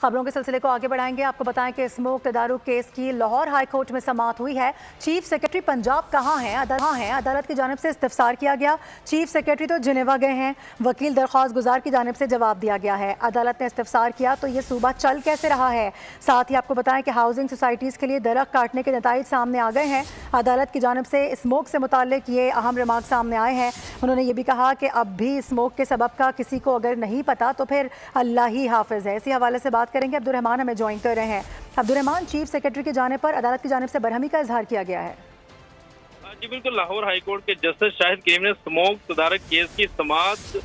खबरों के सिलसिले को आगे बढ़ाएंगे। आपको बताएं कि स्मोक तदारुक केस की लाहौर हाई कोर्ट में समाअत हुई है। चीफ सेक्रेटरी पंजाब कहाँ हैं? अदालत की जानिब से इस्तफसार किया गया। चीफ सेक्रेटरी तो जिनेवा गए हैं। वकील दरख्वास्त गुजार की जानिब से जवाब दिया गया है। अदालत ने इस्तफसार किया तो ये सूबा चल कैसे रहा है। साथ ही आपको बताएं कि हाउसिंग सोसाइटीज़ के लिए दरख्त काटने के नताइज सामने आ गए हैं। अदालत की जानिब से स्मोक से मुताल्लिक ये अहम रिमार्क सामने आए हैं। उन्होंने ये भी कहा कि अब भी स्मोक के सबब का किसी को अगर नहीं पता तो फिर अल्लाह ही हाफिज है। इसी हवाले से बात करेंगे। अब्दुर्रहमान हमें ज्वाइन कर रहे हैं। अब्दुर्रहमान, चीफ सेक्रेटरी के जाने पर अदालत की जानिब से बरहमी का इजहार किया गया है। जी बिल्कुल, लाहौर हाईकोर्ट के जस्टिस शाहिद करीम ने स्मोक तदारक केस की समाअत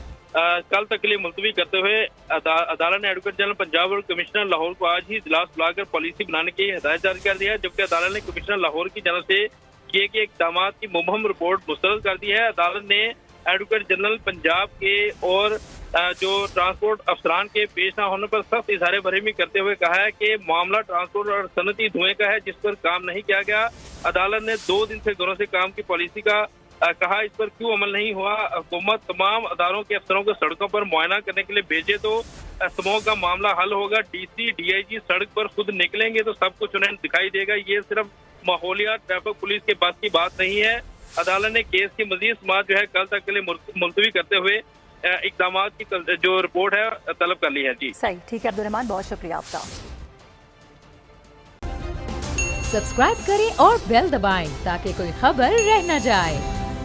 कल तक के लिए मुलतवी करते हुए अदालत ने एडवोकेट जनरल पंजाब और कमिश्नर लाहौर को आज ही इजलास बुलाकर पॉलिसी बनाने की हिदायत जारी कर दी है। जबकि अदालत ने कमिश्नर लाहौर की जानब से किए गए इकदाम की मुबहम रिपोर्ट मुस्तरद कर दी है। अदालत ने एडवोकेट जनरल पंजाब के और जो ट्रांसपोर्ट अफसरान के पेश न होने पर सख्त इजहार बरहमी करते हुए कहा है कि मामला ट्रांसपोर्ट और सनती धुएं का है जिस पर काम नहीं किया गया। अदालत ने 2 दिन से घरों से काम की पॉलिसी का कहा इस पर क्यों अमल नहीं हुआ। हुकूमत तमाम अदारों के अफसरों को सड़कों पर मुआयना करने के लिए भेजे तो स्मोक का मामला हल होगा। डीसी डीआईजी सड़क पर खुद निकलेंगे तो सब कुछ उन्हें दिखाई देगा। ये सिर्फ माहौलियात ट्रैफिक पुलिस के बस की बात नहीं है। अदालत ने केस की मजीद समाअत जो है कल तक के लिए मुलतवी करते हुए इकदाम की जो रिपोर्ट है तलब कर ली है। जी सही, ठीक है अब्दुर्रहमान, बहुत शुक्रिया आपका। सब्सक्राइब करें और बेल दबाएं ताकि कोई खबर रह न जाए।